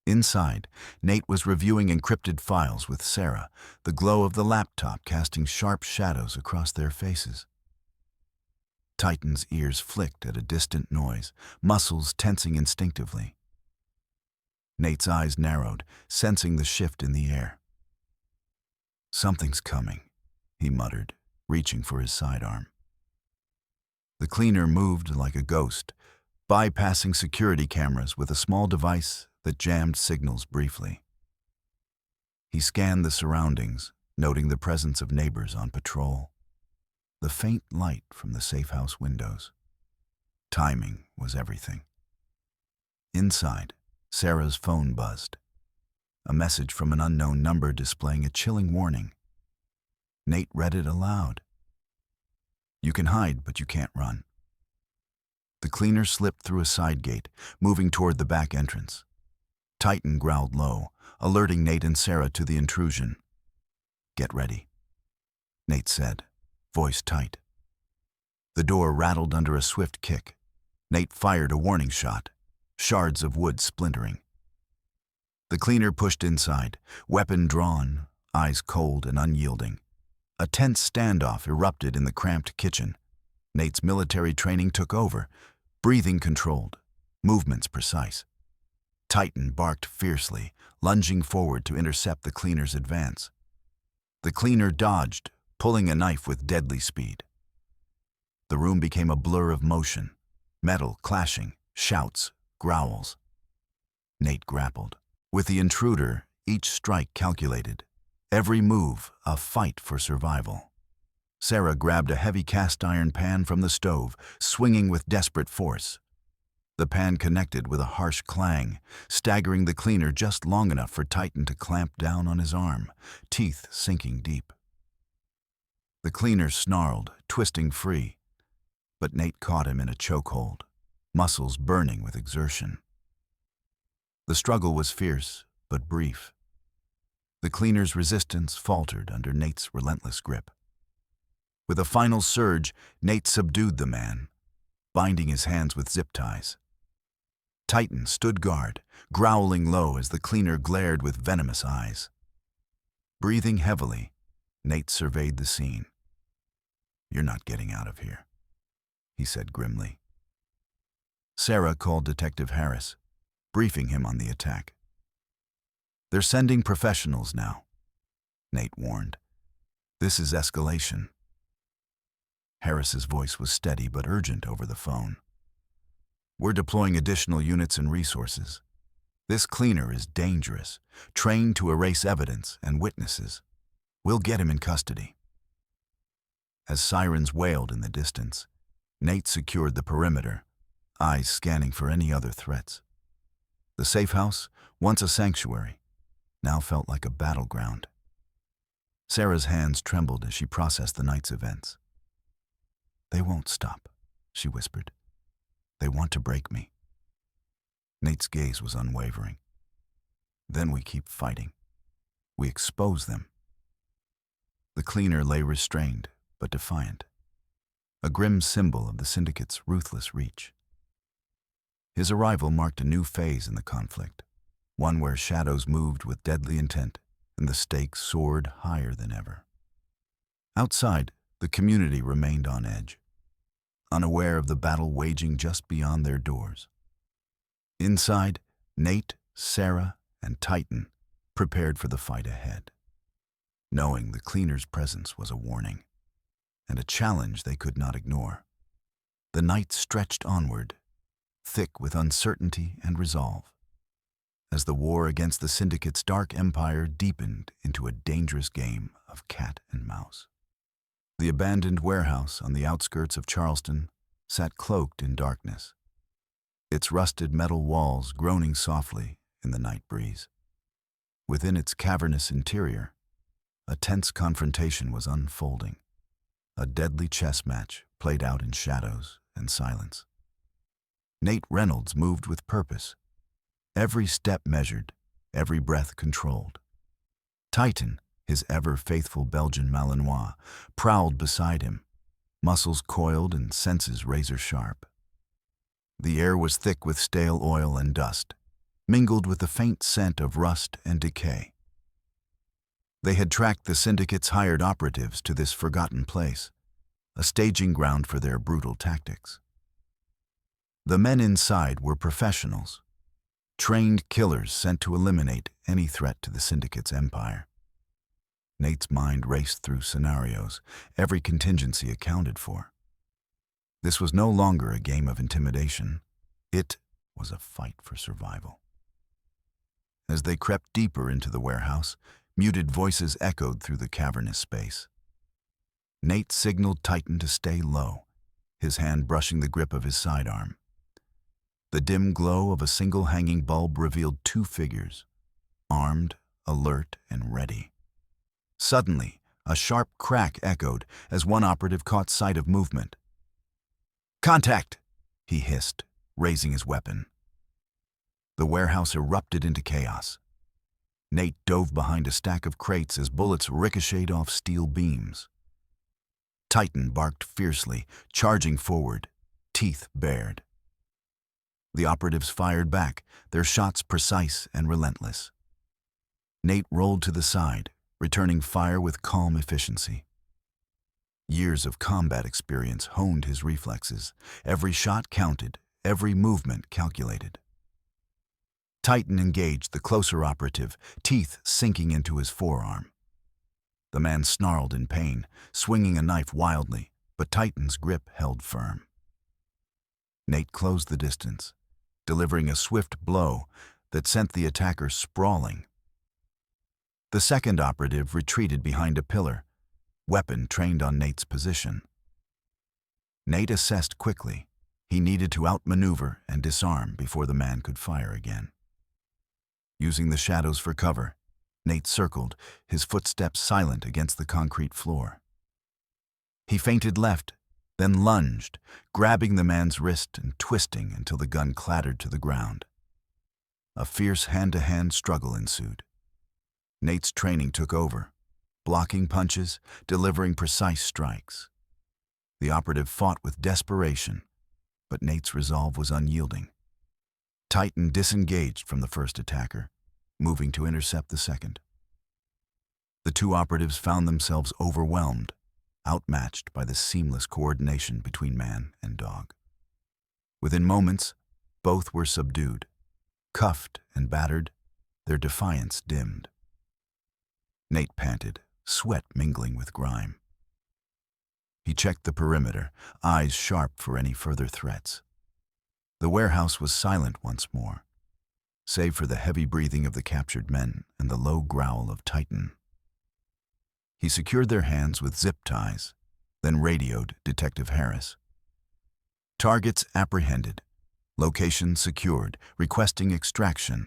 Inside, Nate was reviewing encrypted files with Sarah, the glow of the laptop casting sharp shadows across their faces. Titan's ears flicked at a distant noise, muscles tensing instinctively. Nate's eyes narrowed, sensing the shift in the air. "Something's coming," he muttered, reaching for his sidearm. The cleaner moved like a ghost, bypassing security cameras with a small device that jammed signals briefly. He scanned the surroundings, noting the presence of neighbors on patrol, the faint light from the safe house windows. Timing was everything. Inside, Sarah's phone buzzed, a message from an unknown number displaying a chilling warning. Nate read it aloud. "You can hide, but you can't run." The cleaner slipped through a side gate, moving toward the back entrance. Titan growled low, alerting Nate and Sarah to the intrusion. "Get ready," Nate said, voice tight. The door rattled under a swift kick. Nate fired a warning shot, shards of wood splintering. The cleaner pushed inside, weapon drawn, eyes cold and unyielding. A tense standoff erupted in the cramped kitchen. Nate's military training took over, breathing controlled, movements precise. Titan barked fiercely, lunging forward to intercept the cleaner's advance. The cleaner dodged, pulling a knife with deadly speed. The room became a blur of motion, metal clashing, shouts, growls. Nate grappled. With the intruder, each strike calculated, every move a fight for survival. Sarah grabbed a heavy cast-iron pan from the stove, swinging with desperate force. The pan connected with a harsh clang, staggering the cleaner just long enough for Titan to clamp down on his arm, teeth sinking deep. The cleaner snarled, twisting free, but Nate caught him in a chokehold, muscles burning with exertion. The struggle was fierce, but brief. The cleaner's resistance faltered under Nate's relentless grip. With a final surge, Nate subdued the man, binding his hands with zip ties. Titan stood guard, growling low as the cleaner glared with venomous eyes. Breathing heavily, Nate surveyed the scene. "You're not getting out of here," he said grimly. Sarah called Detective Harris, briefing him on the attack. "They're sending professionals now," Nate warned. "This is escalation." Harris's voice was steady but urgent over the phone. "We're deploying additional units and resources. This cleaner is dangerous, trained to erase evidence and witnesses. We'll get him in custody." As sirens wailed in the distance, Nate secured the perimeter, eyes scanning for any other threats. The safe house, once a sanctuary, now felt like a battleground. Sarah's hands trembled as she processed the night's events. "They won't stop," she whispered. "They want to break me." Nate's gaze was unwavering. "Then we keep fighting. We expose them." The cleaner lay restrained, but defiant, a grim symbol of the syndicate's ruthless reach. His arrival marked a new phase in the conflict, one where shadows moved with deadly intent and the stakes soared higher than ever. Outside, the community remained on edge, unaware of the battle waging just beyond their doors. Inside, Nate, Sarah, and Titan prepared for the fight ahead, knowing the cleaner's presence was a warning and a challenge they could not ignore. The night stretched onward, thick with uncertainty and resolve, as the war against the Syndicate's dark empire deepened into a dangerous game of cat and mouse. The abandoned warehouse on the outskirts of Charleston sat cloaked in darkness, its rusted metal walls groaning softly in the night breeze. Within its cavernous interior, a tense confrontation was unfolding, a deadly chess match played out in shadows and silence. Nate Reynolds moved with purpose, every step measured, every breath controlled. Titan, his ever-faithful Belgian Malinois, prowled beside him, muscles coiled and senses razor-sharp. The air was thick with stale oil and dust, mingled with the faint scent of rust and decay. They had tracked the Syndicate's hired operatives to this forgotten place, a staging ground for their brutal tactics. The men inside were professionals, trained killers sent to eliminate any threat to the Syndicate's empire. Nate's mind raced through scenarios, every contingency accounted for. This was no longer a game of intimidation. It was a fight for survival. As they crept deeper into the warehouse, muted voices echoed through the cavernous space. Nate signaled Titan to stay low, his hand brushing the grip of his sidearm. The dim glow of a single hanging bulb revealed two figures, armed, alert, and ready. Suddenly, a sharp crack echoed as one operative caught sight of movement. "Contact!" he hissed, raising his weapon. The warehouse erupted into chaos. Nate dove behind a stack of crates as bullets ricocheted off steel beams. Titan barked fiercely, charging forward, teeth bared. The operatives fired back, their shots precise and relentless. Nate rolled to the side, returning fire with calm efficiency. Years of combat experience honed his reflexes. Every shot counted, every movement calculated. Titan engaged the closer operative, teeth sinking into his forearm. The man snarled in pain, swinging a knife wildly, but Titan's grip held firm. Nate closed the distance, delivering a swift blow that sent the attacker sprawling. The second operative retreated behind a pillar, weapon trained on Nate's position. Nate assessed quickly. He needed to outmaneuver and disarm before the man could fire again. Using the shadows for cover, Nate circled, his footsteps silent against the concrete floor. He feinted left, then lunged, grabbing the man's wrist and twisting until the gun clattered to the ground. A fierce hand-to-hand struggle ensued. Nate's training took over, blocking punches, delivering precise strikes. The operative fought with desperation, but Nate's resolve was unyielding. Titan disengaged from the first attacker, moving to intercept the second. The two operatives found themselves overwhelmed, outmatched by the seamless coordination between man and dog. Within moments, both were subdued. Cuffed and battered, their defiance dimmed. Nate panted, sweat mingling with grime. He checked the perimeter, eyes sharp for any further threats. The warehouse was silent once more, save for the heavy breathing of the captured men and the low growl of Titan. He secured their hands with zip ties, then radioed Detective Harris. Targets apprehended, location secured, requesting extraction.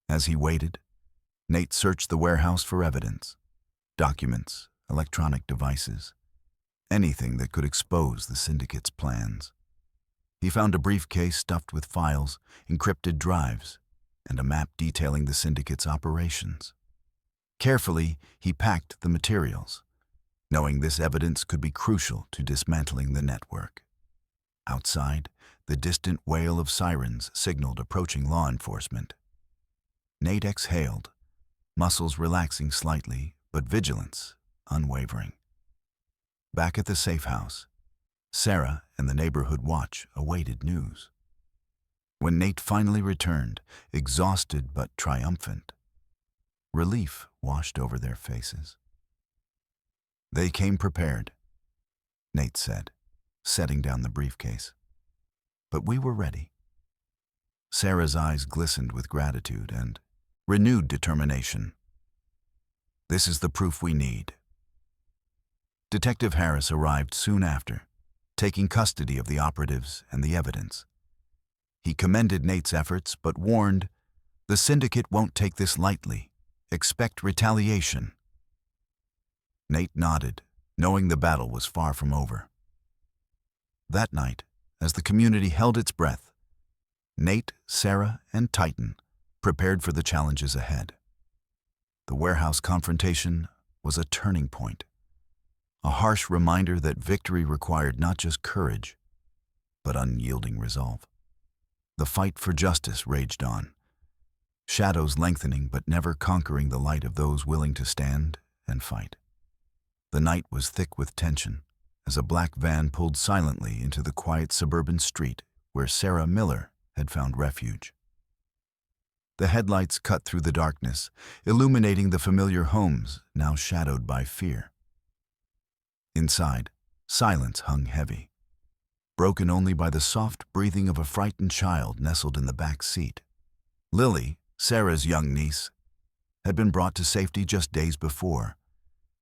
As he waited, Nate searched the warehouse for evidence, documents, electronic devices, anything that could expose the Syndicate's plans. He found a briefcase stuffed with files, encrypted drives, and a map detailing the Syndicate's operations. Carefully, he packed the materials, knowing this evidence could be crucial to dismantling the network. Outside, The distant wail of sirens signaled approaching law enforcement. Nate exhaled, muscles relaxing slightly, but vigilance unwavering. Back at the safe house, Sarah and the neighborhood watch awaited news. When Nate finally returned, exhausted but triumphant, relief washed over their faces. "They came prepared," Nate said, setting down the briefcase. "But we were ready." Sarah's eyes glistened with gratitude and renewed determination. "This is the proof we need." Detective Harris arrived soon after, taking custody of the operatives and the evidence. He commended Nate's efforts but warned, "The syndicate won't take this lightly. Expect retaliation." Nate nodded, knowing the battle was far from over. That night, as the community held its breath, Nate, Sarah, and Titan prepared for the challenges ahead. The warehouse confrontation was a turning point, a harsh reminder that victory required not just courage, but unyielding resolve. The fight for justice raged on, shadows lengthening but never conquering the light of those willing to stand and fight. The night was thick with tension as a black van pulled silently into the quiet suburban street where Sarah Miller had found refuge. The headlights cut through the darkness, illuminating the familiar homes now shadowed by fear. Inside, silence hung heavy, broken only by the soft breathing of a frightened child nestled in the back seat. Lily, Sarah's young niece, had been brought to safety just days before,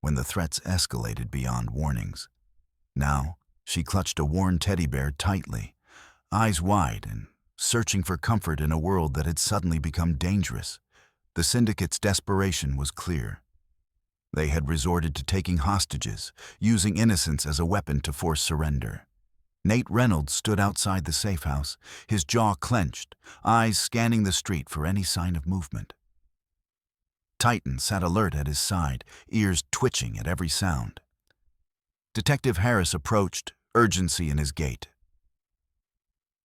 when the threats escalated beyond warnings. Now, she clutched a worn teddy bear tightly, eyes wide and searching for comfort in a world that had suddenly become dangerous. The syndicate's desperation was clear. They had resorted to taking hostages, using innocence as a weapon to force surrender. Nate Reynolds stood outside the safe house, his jaw clenched, eyes scanning the street for any sign of movement. Titan sat alert at his side, ears twitching at every sound. Detective Harris approached, urgency in his gait.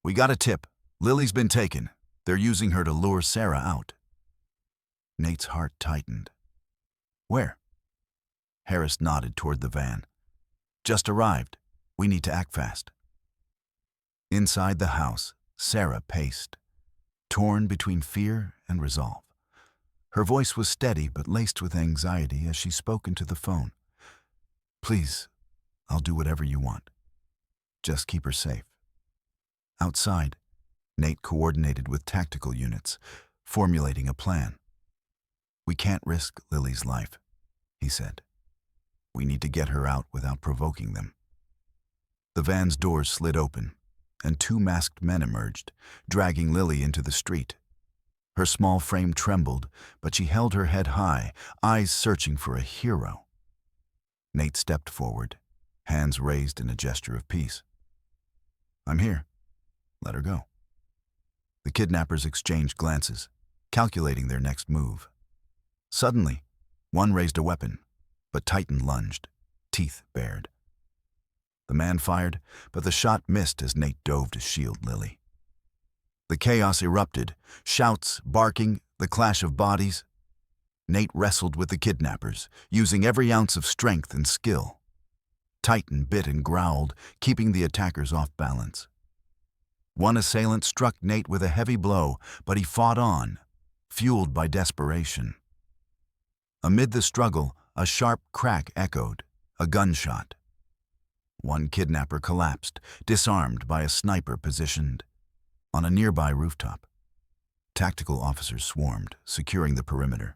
"We got a tip. Lily's been taken. They're using her to lure Sarah out." Nate's heart tightened. "Where?" Harris nodded toward the van. "Just arrived. We need to act fast." Inside the house, Sarah paced, torn between fear and resolve. Her voice was steady but laced with anxiety as she spoke into the phone. "Please, I'll do whatever you want. Just keep her safe." Outside, Nate coordinated with tactical units, formulating a plan. "We can't risk Lily's life," he said. "We need to get her out without provoking them." The van's doors slid open, and two masked men emerged, dragging Lily into the street. Her small frame trembled, but she held her head high, eyes searching for a hero. Nate stepped forward, hands raised in a gesture of peace. "I'm here. Let her go." The kidnappers exchanged glances, calculating their next move. Suddenly, one raised a weapon, but Titan lunged, teeth bared. The man fired, but the shot missed as Nate dove to shield Lily. The chaos erupted, shouts, barking, the clash of bodies. Nate wrestled with the kidnappers, using every ounce of strength and skill. Titan bit and growled, keeping the attackers off balance. One assailant struck Nate with a heavy blow, but he fought on, fueled by desperation. Amid the struggle, a sharp crack echoed, a gunshot. One kidnapper collapsed, disarmed by a sniper positioned on a nearby rooftop. Tactical officers swarmed, securing the perimeter.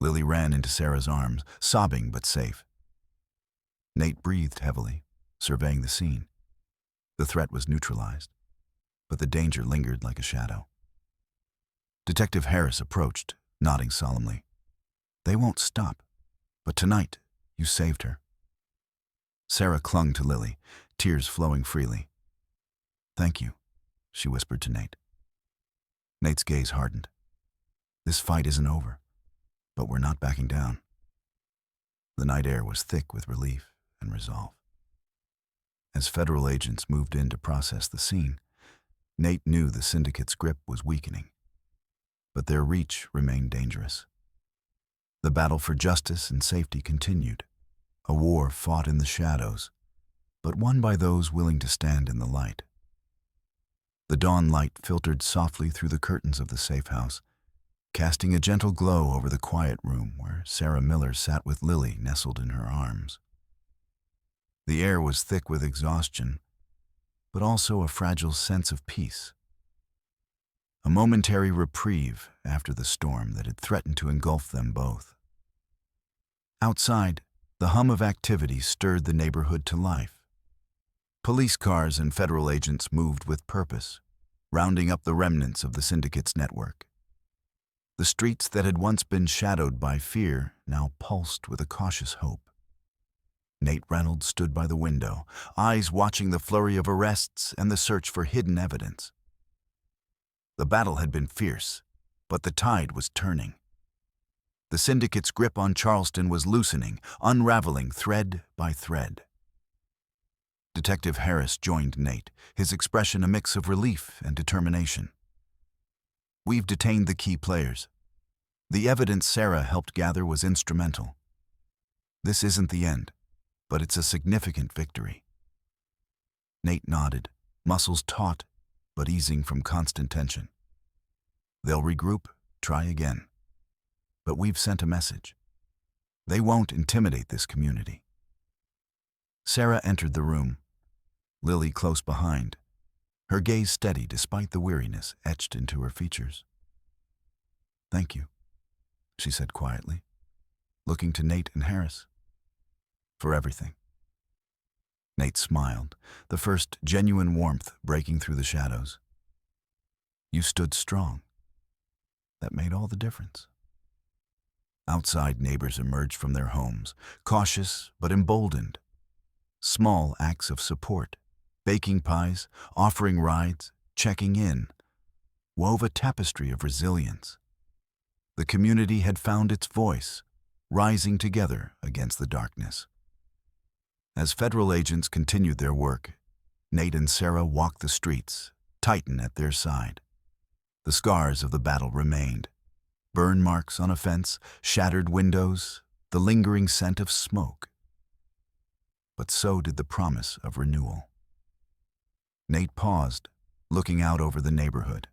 Lily ran into Sarah's arms, sobbing but safe. Nate breathed heavily, surveying the scene. The threat was neutralized, but the danger lingered like a shadow. Detective Harris approached, nodding solemnly. "They won't stop, but tonight you saved her." Sarah clung to Lily, tears flowing freely. "Thank you," she whispered to Nate. Nate's gaze hardened. "This fight isn't over, but we're not backing down." The night air was thick with relief and resolve. As federal agents moved in to process the scene, Nate knew the syndicate's grip was weakening, but their reach remained dangerous. The battle for justice and safety continued, a war fought in the shadows, but won by those willing to stand in the light. The dawn light filtered softly through the curtains of the safe house, casting a gentle glow over the quiet room where Sarah Miller sat with Lily nestled in her arms. The air was thick with exhaustion, but also a fragile sense of peace. A momentary reprieve after the storm that had threatened to engulf them both. Outside, the hum of activity stirred the neighborhood to life. Police cars and federal agents moved with purpose, rounding up the remnants of the syndicate's network. The streets that had once been shadowed by fear now pulsed with a cautious hope. Nate Reynolds stood by the window, eyes watching the flurry of arrests and the search for hidden evidence. The battle had been fierce, but the tide was turning. The syndicate's grip on Charleston was loosening, unraveling thread by thread. Detective Harris joined Nate, his expression a mix of relief and determination. "We've detained the key players. The evidence Sarah helped gather was instrumental. This isn't the end, but it's a significant victory." Nate nodded, muscles taut, but easing from constant tension. "They'll regroup, try again. But we've sent a message. They won't intimidate this community." Sarah entered the room, Lily close behind, her gaze steady despite the weariness etched into her features. "Thank you," she said quietly, looking to Nate and Harris. "For everything." Nate smiled, the first genuine warmth breaking through the shadows. "You stood strong. That made all the difference." Outside, neighbors emerged from their homes, cautious but emboldened. Small acts of support, baking pies, offering rides, checking in, wove a tapestry of resilience. The community had found its voice, rising together against the darkness. As federal agents continued their work, Nate and Sarah walked the streets, Titan at their side. The scars of the battle remained. Burn marks on a fence, shattered windows, the lingering scent of smoke. But so did the promise of renewal. Nate paused, looking out over the neighborhood.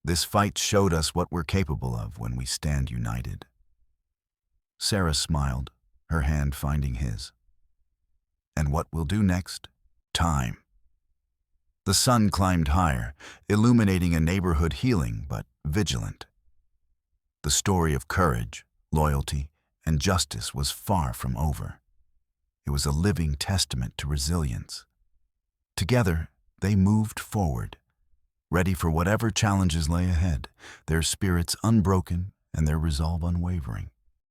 "This fight showed us what we're capable of when we stand united." Sarah smiled, her hand finding his. "And what we'll do next? Time." The sun climbed higher, illuminating a neighborhood healing but vigilant. The story of courage, loyalty, and justice was far from over. It was a living testament to resilience. Together, they moved forward, ready for whatever challenges lay ahead, their spirits unbroken and their resolve unwavering.